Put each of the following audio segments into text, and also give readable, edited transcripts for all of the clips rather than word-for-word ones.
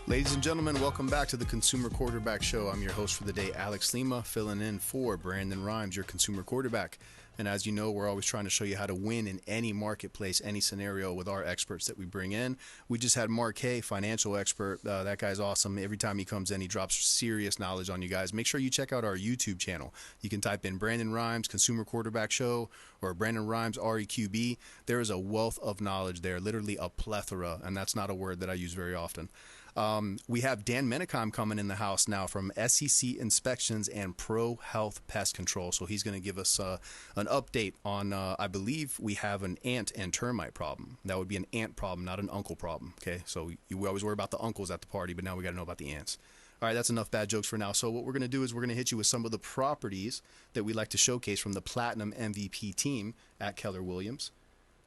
Ladies and gentlemen, welcome back to the Consumer Quarterback Show. I'm your host for the day, Alex Lima, filling in for Brandon Rhymes, your consumer quarterback. And as you know, we're always trying to show you how to win in any marketplace, any scenario with our experts that we bring in. We just had Mark Hay, financial expert. That guy's awesome. Every time he comes in, he drops serious knowledge on you guys. Make sure you check out our YouTube channel. You can type in Brandon Rhymes, Consumer Quarterback Show, or Brandon Rhymes, REQB. There is a wealth of knowledge there, literally a plethora, and that's not a word that I use very often. We have Dan Menikheim coming in the house now from SEC Inspections and Prohealth Pest Control. So he's going to give us an update on, I believe we have an ant and termite problem. That would be an ant problem, not an uncle problem. Okay, so we always worry about the uncles at the party, but now we got to know about the ants. All right, that's enough bad jokes for now. So what we're going to do is we're going to hit you with some of the properties that we like to showcase from the Platinum MVP team at Keller Williams.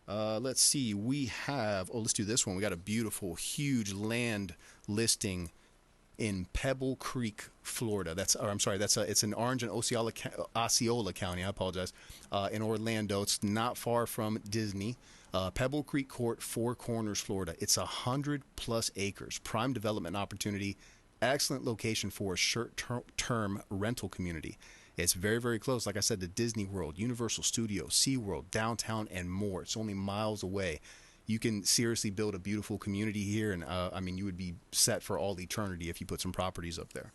Let's see, we have, let's do this one. We got a beautiful, huge land listing in Pebble Creek, Florida. It's in Orange and Osceola County. I apologize. In Orlando. It's not far from Disney. Pebble Creek Court, Four Corners, Florida. It's 100+ acres. Prime development opportunity. Excellent location for a short-term rental community. It's very, very close, like I said, to Disney World, Universal Studios, SeaWorld, downtown, and more. It's only miles away. You can seriously build a beautiful community here, and you would be set for all eternity if you put some properties up there.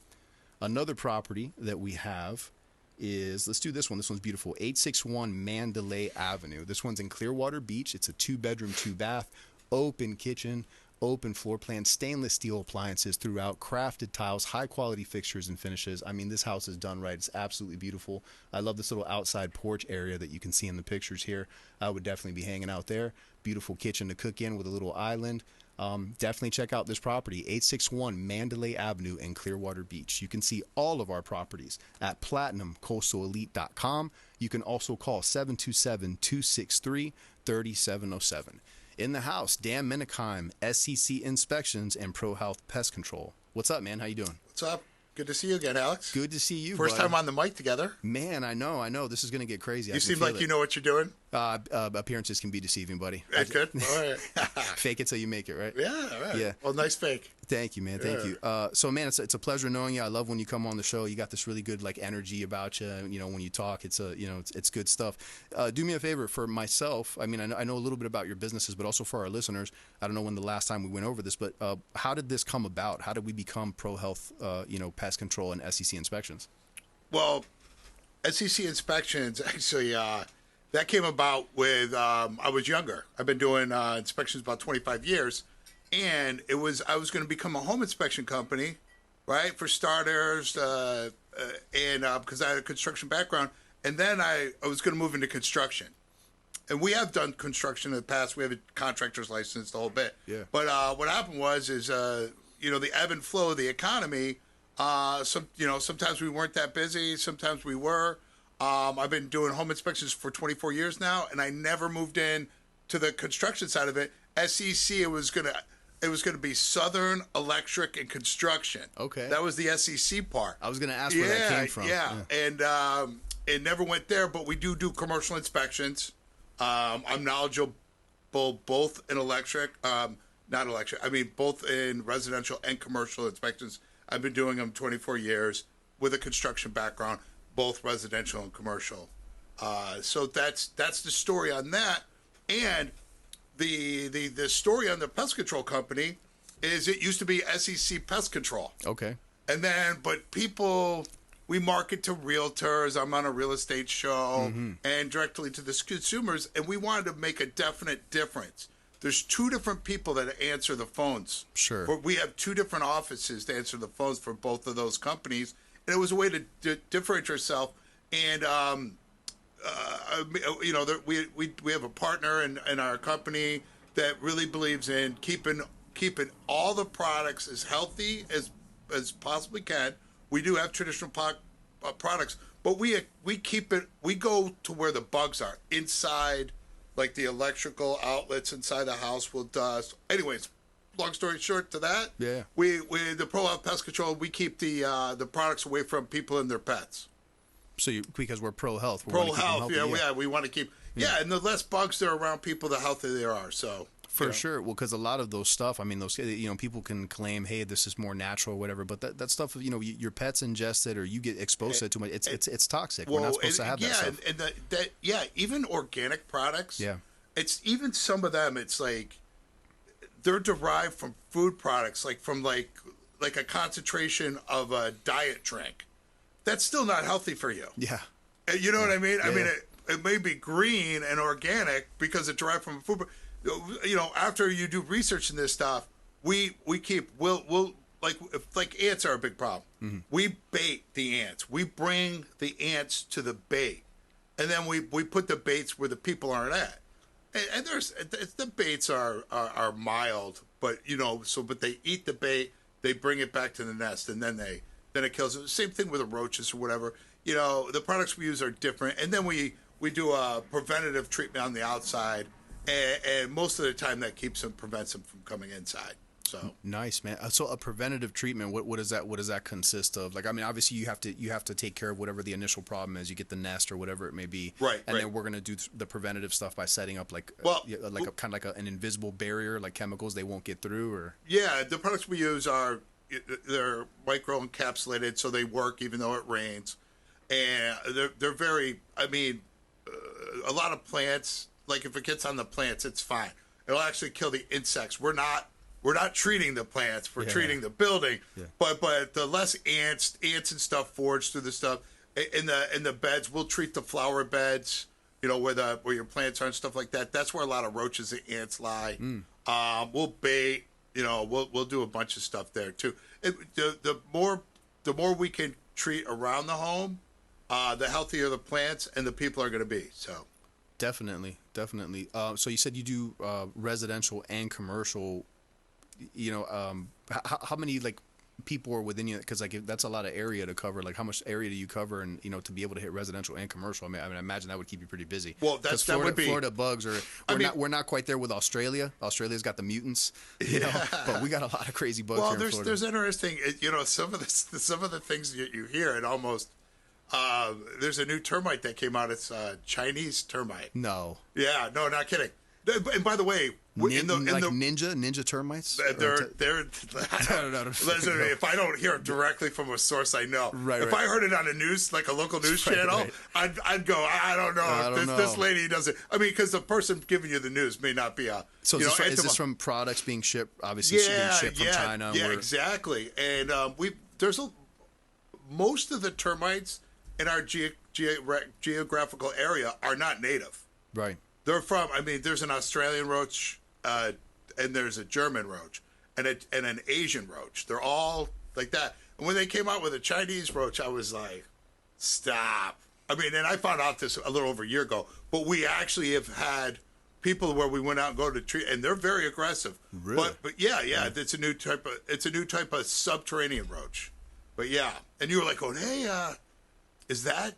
Another property that we have is, let's do this one. This one's beautiful, 861 Mandalay Avenue. This one's in Clearwater Beach. It's a 2-bedroom, 2-bath, open kitchen, open floor plan, stainless steel appliances throughout, crafted tiles, high quality fixtures and finishes. I mean, this house is done right. It's absolutely beautiful. I love this little outside porch area that you can see in the pictures here. I would definitely be hanging out there. Beautiful kitchen to cook in with a little island. Definitely check out this property, 861 Mandalay Avenue in Clearwater Beach. You can see all of our properties at platinumcoastaleelite.com. You can also call 727-263-3707. In the house, Dan Menikheim, SEC Inspections and Prohealth Pest Control. What's up, man? How you doing? What's up? Good to see you again, Alex. Good to see you, First buddy. time on the mic together. Man, I know. This is going to get crazy. You seem like you know what you're doing. Appearances can be deceiving, buddy. That's good. All right. Fake it till you make it, right? Yeah, all right. Yeah. Well, nice fake. Thank you, man. Thank you. So, man, it's a pleasure knowing you. I love when you come on the show. You got this really good energy about you. You know, when you talk, it's good stuff. Do me a favor for myself. I mean, I know a little bit about your businesses, but also for our listeners. I don't know when the last time we went over this, but how did this come about? How did we become Prohealth, Pest Control and SEC Inspections? Well, SEC Inspections actually. That came about with I was younger. I've been doing inspections about 25 years, and I was going to become a home inspection company, right? For starters, and because I had a construction background, and then I was going to move into construction, and we have done construction in the past. We have a contractor's license, the whole bit. Yeah. But what happened was the ebb and flow of the economy. Sometimes we weren't that busy. Sometimes we were. I've been doing home inspections for 24 years now, and I never moved in to the construction side of it. SEC, it was gonna be Southern Electric and Construction. Okay, that was the SEC part. I was gonna ask where that came from. Yeah, and it never went there, but we do commercial inspections. I'm knowledgeable both in both in residential and commercial inspections. I've been doing them 24 years with a construction background. Both residential and commercial. So that's the story on that. And the story on the pest control company is it used to be SEC Pest Control. Okay. And then, but we market to realtors. I'm on a real estate show and directly to the consumers. And we wanted to make a definite difference. There's 2 different people that answer the phones. Sure. We have 2 different offices to answer the phones for both of those companies. And it was a way to differentiate yourself. And, we have a partner in our company that really believes in keeping all the products as healthy as possibly can. We do have traditional products, but we keep it. We go to where the bugs are inside, like the electrical outlets inside the house will dust. Anyways. Long story short to that, yeah. We the Prohealth Pest Control, we keep the products away from people and their pets. So because we're Prohealth, we want to keep and the less bugs there are around people, the healthier they are. So For sure. Well, because a lot of those stuff, I mean, those, people can claim, hey, this is more natural or whatever, but that stuff, your pets ingest it or you get exposed to it too much. It's toxic. We're not supposed to have that stuff. And even organic products. Yeah. It's even some of them. It's like they're derived from food products, like from like a concentration of a diet drink. That's still not healthy for you. Yeah. You know what I mean? Yeah. I mean, it may be green and organic because it derived from food. After you do research in this stuff, we'll like ants are a big problem. Mm-hmm. We bait the ants. We bring the ants to the bait, and then we put the baits where the people aren't at. And the baits are mild, but but they eat the bait, they bring it back to the nest, and then it kills it. Same thing with the roaches or whatever. The products we use are different, and then we do a preventative treatment on the outside, and most of the time that prevents them from coming inside. So nice, man. So a preventative treatment, what does that consist of? Like, I mean, obviously you have to take care of whatever the initial problem is. You get the nest or whatever it may be, right? And then we're gonna do the preventative stuff by setting up an invisible barrier, like chemicals they won't get through, or the products we use they're micro encapsulated, so they work even though it rains, and they're very. I mean, a lot of plants, like if it gets on the plants, it's fine. It'll actually kill the insects. We're not treating the plants. We're treating the building. Yeah. But the less ants and stuff forage through the stuff in the beds. We'll treat the flower beds. Where your plants are and stuff like that. That's where a lot of roaches and ants lie. We'll bait. We'll do a bunch of stuff there too. The more we can treat around the home, the healthier the plants and the people are going to be. So. Definitely. So you said you do residential and commercial. How many people are within you? Because that's a lot of area to cover. Like, how much area do you cover, and to be able to hit residential and commercial? I imagine that would keep you pretty busy. Well, that would be Florida bugs are. We're not quite there with Australia. Australia's got the mutants, but we got a lot of crazy bugs here in Florida. There's interesting. Some of the things that you hear, and almost. There's a new termite that came out. It's Chinese termite. No. Yeah, no, not kidding. And by the way, ninja termites. They're. Listen, if I don't hear it directly from a source, I know. Right. If I heard it on a local news channel, right. I'd go. I don't know. This lady doesn't. I mean, because the person giving you the news may not be a. So is this from products being shipped? Obviously, being shipped from China. Yeah, exactly. And most of the termites in our geographical area are not native. Right. They're from. I mean, there's an Australian roach, and there's a German roach, and an Asian roach. They're all like that. And when they came out with a Chinese roach, I was like, stop. I mean, and I found out this a little over a year ago. But we actually have had people where we went out and go to treat, and they're very aggressive. Really? But yeah, it's a new type of subterranean roach. But yeah, and you were like going, hey, is that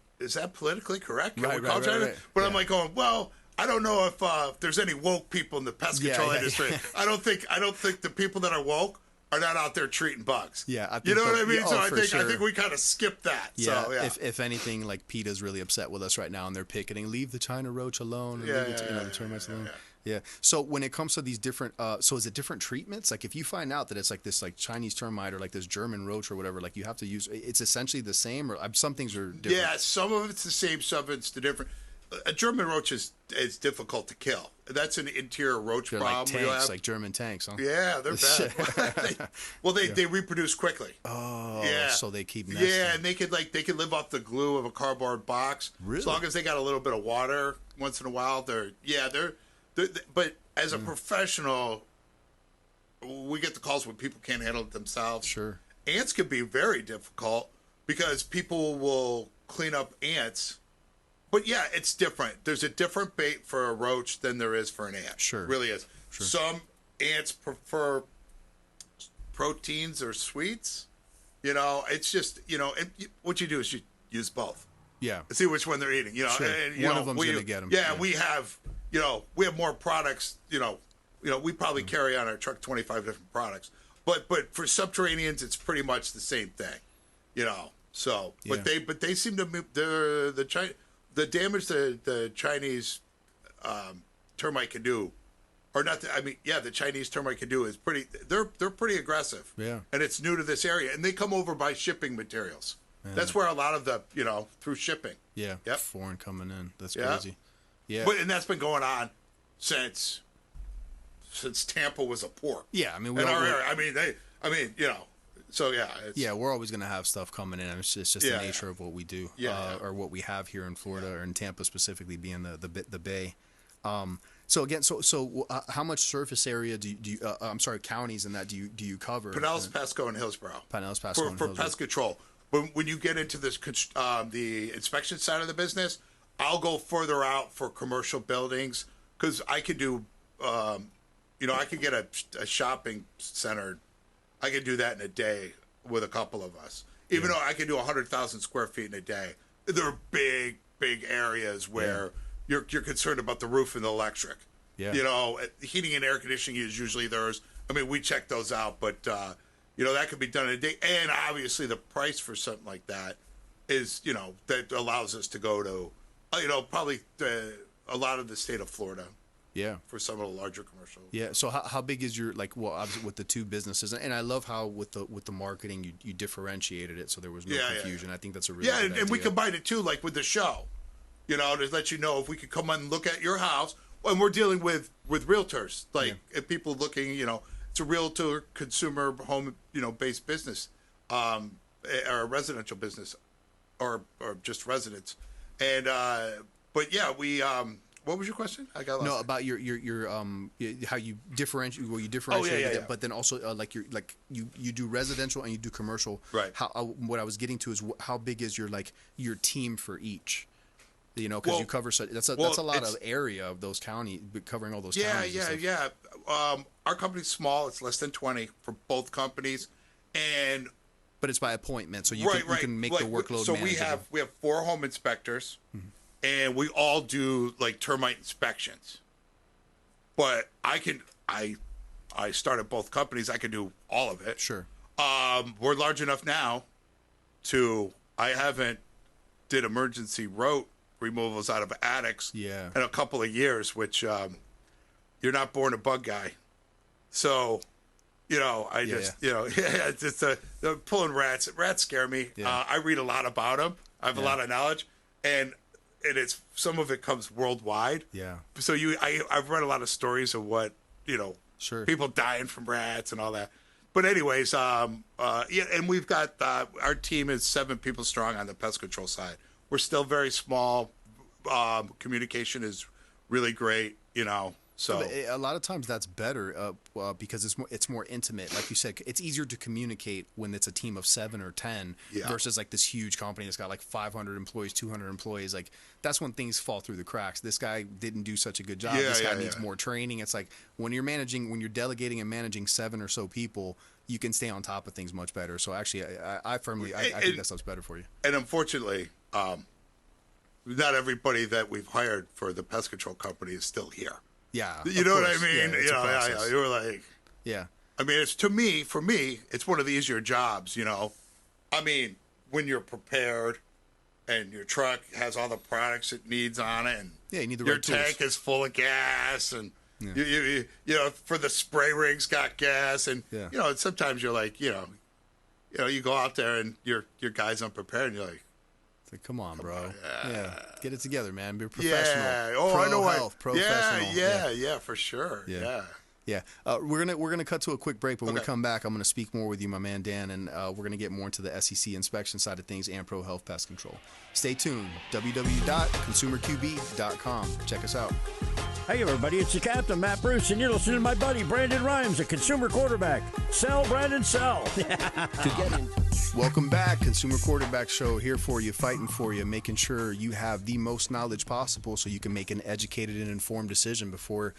politically correct? Right. But I'm like going, well. I don't know if there's any woke people in the pest control industry. I don't think the people that are woke are not out there treating bugs. Yeah, I think you know what I mean. So I sure. think we kind of skipped that. Yeah, so, yeah. If anything, like PETA's really upset with us right now, and they're picketing, leave the China roach alone, the termites alone. Yeah. So when it comes to these different, so is it different treatments? Like if you find out that it's like this Chinese termite or like this German roach or whatever, like you have to use. It's essentially the same, or some things are different. Yeah, some of it's the same, some of it's the different. A German roach is difficult to kill. That's an interior roach they're problem. Like tanks, like German tanks, huh? Yeah, they're bad. They reproduce quickly. Oh, yeah. So they keep nesting. Yeah, and they could live off the glue of a cardboard box. Really? As long as they got a little bit of water once in a while, they're but as a professional, we get the calls when people can't handle it themselves. Sure. Ants can be very difficult because people will clean up ants. But yeah, it's different. There's a different bait for a roach than there is for an ant. Sure. It really is. Sure. Some ants prefer proteins or sweets. It's just, what you do is you use both. Yeah. See which one they're eating. Sure. And, one of them's going to get them. Yeah, we have, we have more products, we probably carry on our truck 25 different products. But for subterraneans, it's pretty much the same thing, So, but they seem to move the damage the Chinese termite can do or not. The Chinese termite can do is pretty. They're pretty aggressive. Yeah. And it's new to this area, and they come over by shipping materials. Yeah. That's where a lot of the through shipping. Yeah. Yep. Foreign coming in. That's crazy. Yeah. And that's been going on since Tampa was a port. Yeah. I mean, in our area. So yeah. We're always going to have stuff coming in. It's just the nature of what we do, or what we have here in Florida, or in Tampa specifically, being the Bay. So again, so how much surface area do you counties in that do you cover? Pinellas, Pasco, and Hillsborough. Pinellas, Pasco, and Hillsborough. For pest control. When you get into this the inspection side of the business, I'll go further out for commercial buildings, because I could do, I could get a shopping center. I could do that in a day with a couple of us. Even though I could do 100,000 square feet in a day. There are big areas where you're concerned about the roof and the electric. Yeah. Heating and air conditioning is usually theirs. I mean, we check those out, but that could be done in a day. And obviously the price for something like that is, that allows us to go to, probably a lot of the state of Florida. Yeah. For some of the larger commercial. Yeah. So how big is your, obviously with the two businesses, and I love how with the marketing you differentiated it, so there was no confusion. I think that's a really good idea. And we combined it too, like with the show, to let you know if we could come and look at your house. And we're dealing with realtors, if people looking, it's a realtor consumer home, based business, or a residential business, or just residents, and but yeah, we. What was your question? I got lost. No, about your how you differentiate. Well, you differentiate, but then also you do residential and you do commercial. Right. What I was getting to is how big is your team for each? Because you cover that's a lot of area of those counties, covering all those counties. Yeah. Our company's small; it's less than 20 for both companies, but it's by appointment, so you can make the workload. So manageable. we have 4 home inspectors. Mm-hmm. And we all do termite inspections, but I started both companies. I can do all of it. Sure. We're large enough now I haven't did emergency rote removals out of attics in a couple of years, which you're not born a bug guy. So, it's just pulling rats. Rats scare me. Yeah. I read a lot about them. I have a lot of knowledge, and it's some of it comes worldwide. Yeah. So I've read a lot of stories of what people dying from rats and all that. But anyways, and we've got our team is 7 people strong on the pest control side. We're still very small. Communication is really great. So a lot of times that's better because it's more intimate. Like you said, it's easier to communicate when it's a team of 7 or 10 versus this huge company that's got 500 employees, 200 employees. That's when things fall through the cracks. This guy didn't do such a good job. This guy needs more training. It's when you're delegating and managing 7 or so people, you can stay on top of things much better. So actually, I think that stuff's better for you. And unfortunately, not everybody that we've hired for the pest control company is still here. Yeah, you know what I mean. Yeah, you were I mean, it's for me, it's one of the easier jobs. I mean, when you're prepared and your truck has all the products it needs on it, and you need the your right tank tools. is full of gas, and you for the spray rig's got gas, and and sometimes you're you go out there and your guy's unprepared, and you're like. Come on, bro. Yeah. Get it together, man. Be professional. Yeah. Oh, I know. Professional. Yeah, for sure. Yeah. We're gonna cut to a quick break, but when we come back, I'm gonna speak more with you, my man Dan, and we're gonna get more into the SEC inspection side of things and Prohealth Pest Control. Stay tuned. www.consumerqb.com. Check us out. Hey, everybody, it's the Captain, Matt Bruce, and you're listening to my buddy, Brandon Rhymes, a consumer quarterback. Sell, Brandon, sell. To get in. Welcome back. Consumer Quarterback Show here for you, fighting for you, making sure you have the most knowledge possible so you can make an educated and informed decision before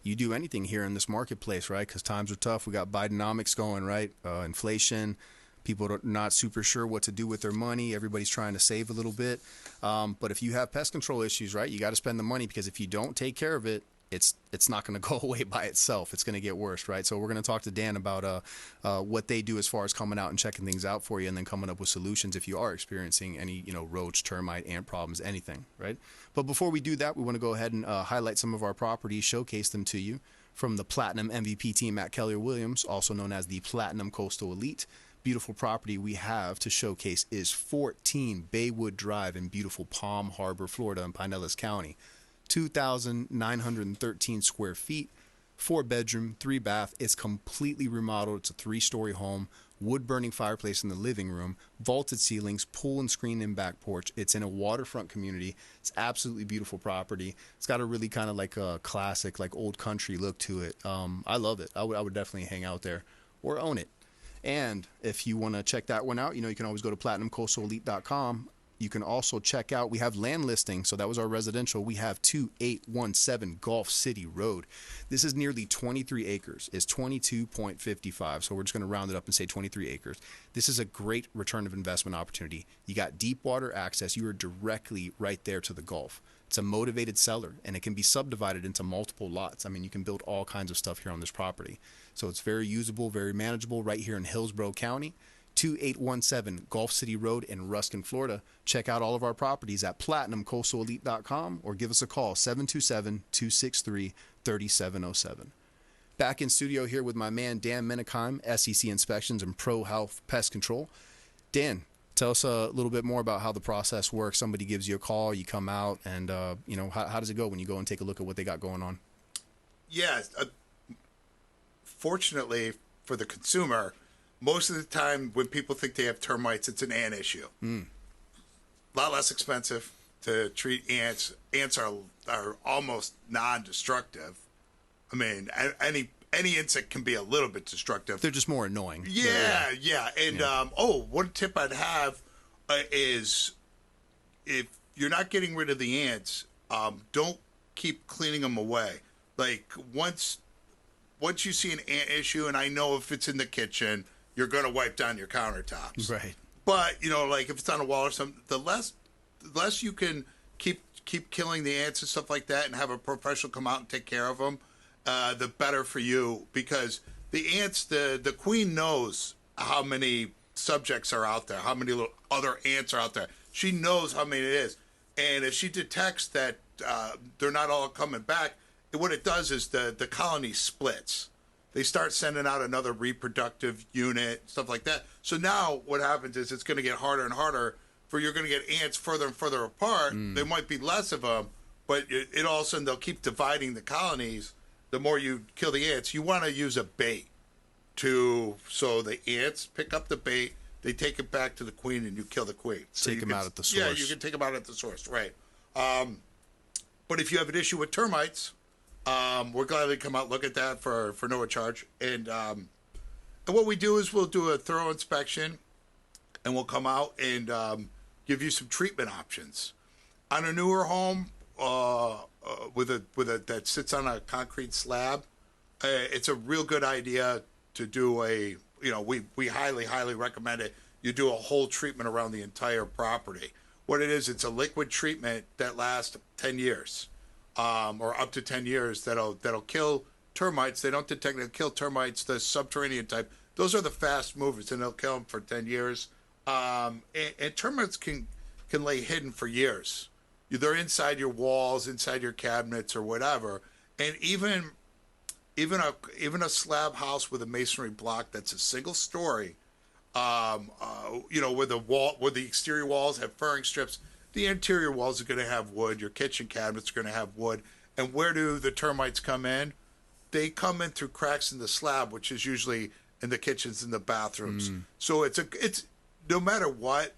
you do anything here in this marketplace, right? Because times are tough. We got Bidenomics going, right? Inflation. People are not super sure what to do with their money. Everybody's trying to save a little bit. But if you have pest control issues, right, you got to spend the money, because if you don't take care of it, it's not going to go away by itself. It's going to get worse, right? So we're going to talk to Dan about what they do as far as coming out and checking things out for you, and then coming up with solutions if you are experiencing any roach, termite, ant problems, anything, right? But before we do that, we want to go ahead and highlight some of our properties, showcase them to you. from the Platinum MVP team at Keller Williams, also known as the Platinum Coastal Elite. Beautiful property we have to showcase is 14 Baywood Drive in beautiful Palm Harbor, Florida in Pinellas County. 2,913 square feet, 4-bedroom, 3-bath. It's completely remodeled. It's a 3-story home, wood-burning fireplace in the living room, vaulted ceilings, pool and screen-in back porch. It's in a waterfront community. It's absolutely beautiful property. It's got a really kind of like a classic, like old country look to it. I love it. I would definitely hang out there or own it. And if you want to check that one out, you can always go to platinumcoastalelite.com. You can also check out, we have land listings. So that was our residential. We have 2817 Gulf City Road. This is nearly 23 acres. It's 22.55. So we're just going to round it up and say 23 acres. This is a great return of investment opportunity. You got deep water access. You are directly right there to the Gulf. It's a motivated seller, and it can be subdivided into multiple lots. I mean, you can build all kinds of stuff here on this property. So it's very usable, very manageable right here in Hillsborough County. 2817 Gulf City Road in Ruskin, Florida. Check out all of our properties at platinumcoastalelite.com or give us a call, 727-263-3707. Back in studio here with my man, Dan Menikheim, SEC Inspections and Prohealth Pest Control. Dan, tell us a little bit more about how the process works. Somebody gives you a call, you come out, and, how does it go when you go and take a look at what they got going on? Yeah. Fortunately for the consumer, most of the time when people think they have termites, it's an ant issue. A lot less expensive to treat ants. Ants are almost non-destructive. I mean, any insect can be a little bit destructive. They're just more annoying. Yeah. And one tip I'd have is if you're not getting rid of the ants, don't keep cleaning them away. Like once you see an ant issue, and I know if it's in the kitchen, you're going to wipe down your countertops. Right. But, like if it's on a wall or something, the less you can keep killing the ants and stuff like that and have a professional come out and take care of them, the better for you. Because the ants, the queen knows how many subjects are out there, how many little other ants are out there. She knows how many it is. And if she detects that they're not all coming back, what it does is the colony splits. They start sending out another reproductive unit, stuff like that. So now what happens is it's going to get harder and harder for you're going to get ants further and further apart. There might be less of them, but it all of a sudden they'll keep dividing the colonies. The more you kill the ants, you want to use a bait so the ants pick up the bait, they take it back to the queen, and you kill the queen. So take them out at the source. Yeah, you can take them out at the source, right. But if you have an issue with termites, we're glad to come out and look at that for no charge. And what we do is we'll do a thorough inspection, and we'll come out and give you some treatment options. On a newer home that sits on a concrete slab, it's a real good idea to do we highly recommend it. You do a whole treatment around the entire property. What it is, it's a liquid treatment that lasts 10 years. Or up to 10 years that'll kill termites. They don't detect, they'll kill termites, the subterranean type. Those are the fast movers, and they'll kill them for 10 years. And termites can lay hidden for years. They're inside your walls, inside your cabinets, or whatever. And even a slab house with a masonry block that's a single story, where the exterior walls have furring strips, the interior walls are going to have wood. Your kitchen cabinets are going to have wood. And where do the termites come in? They come in through cracks in the slab, which is usually in the kitchens and the bathrooms. So it's no matter what,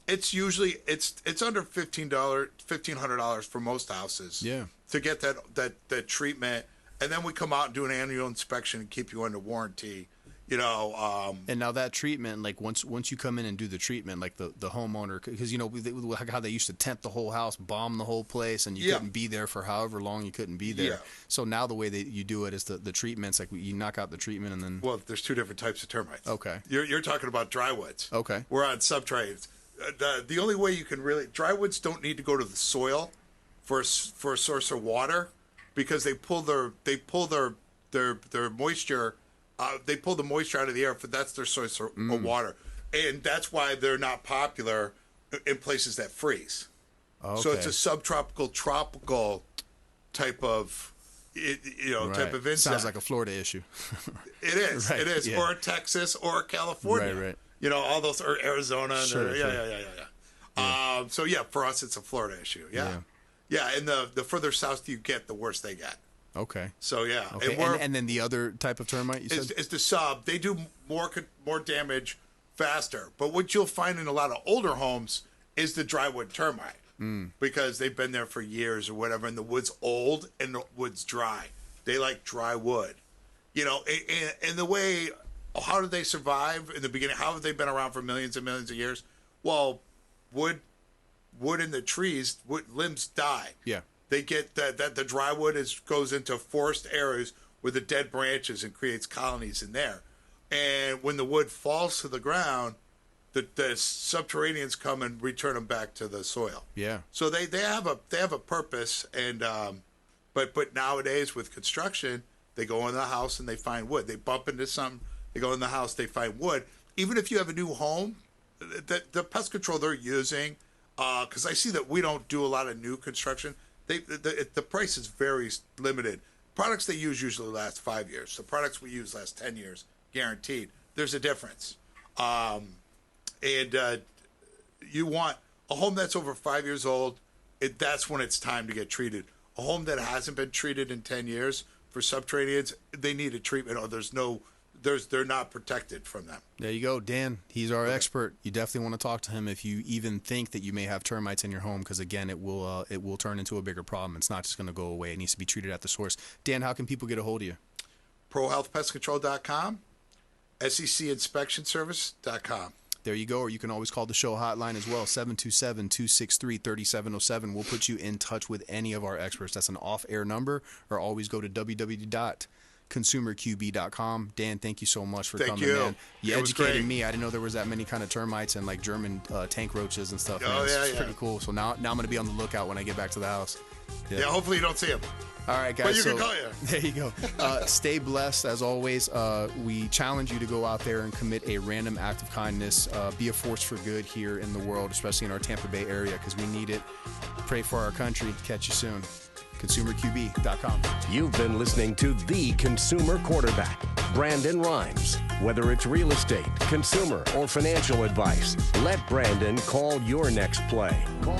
it's usually it's under $1,500 for most houses. Yeah. To get that treatment, and then we come out and do an annual inspection and keep you under warranty. And now that treatment, like once you come in and do the treatment, like the homeowner, because how they used to tent the whole house, bomb the whole place, and you couldn't be there for however long you couldn't be there. Yeah. So now the way that you do it is the treatments, like you knock out the treatment and then. Well, there's two different types of termites. Okay. You're talking about drywoods. Okay. We're on subterraneans. The only way you can drywoods don't need to go to the soil for a source of water, because they pull their moisture. They pull the moisture out of the air, but that's their source of water. And that's why they're not popular in places that freeze. Okay. So it's a subtropical, tropical type of type of insect. Sounds like a Florida issue. It is. Right, It is. yeah. Or Texas or California. Right. All those, or Arizona. Sure. Yeah. So for us, it's a Florida issue. Yeah. And the further south you get, the worse they get. Okay. So Okay. And then the other type of termite you said is the sub. They do more damage faster. But what you'll find in a lot of older homes is the drywood termite, because they've been there for years or whatever, and the wood's old and the wood's dry. They like dry wood. And the way, how did they survive in the beginning? How have they been around for millions and millions of years? Well, wood in the trees, wood limbs die. Yeah. They get that the dry wood goes into forest areas with the dead branches and creates colonies in there. And when the wood falls to the ground, the subterraneans come and return them back to the soil. Yeah. So they have a purpose, and but nowadays with construction, they go in the house and they find wood. They bump into something, they go in the house, they find wood. Even if you have a new home, the pest control they're using, because I see that we don't do a lot of new construction. The price is very limited. Products they use usually last 5 years. The products we use last 10 years, guaranteed. There's a difference. You want a home that's over 5 years old, that's when it's time to get treated. A home that hasn't been treated in 10 years for subterraneans, they need a treatment, or they're not protected from them. There you go, Dan. He's our expert. You definitely want to talk to him if you even think that you may have termites in your home, because again, it will turn into a bigger problem. It's not just going to go away. It needs to be treated at the source. Dan, how can people get a hold of you? ProHealthPestControl.com, SECInspectionService.com. There you go, or you can always call the show hotline as well, 727-263-3707. We'll put you in touch with any of our experts. That's an off-air number, or always go to www.consumerqb.com. Dan, thank you so much for coming, man. You educated me. I didn't know there was that many kind of termites and like German tank roaches and stuff. It's pretty cool. So now I'm going to be on the lookout when I get back to the house. Yeah, hopefully you don't see them. All right, guys. But you can call you. There you go. Stay blessed, as always. We challenge you to go out there and commit a random act of kindness. Be a force for good here in the world, especially in our Tampa Bay area, because we need it. Pray for our country. Catch you soon. ConsumerQB.com. You've been listening to The Consumer Quarterback, Brandon Rhymes. Whether it's real estate, consumer, or financial advice, let Brandon call your next play. Call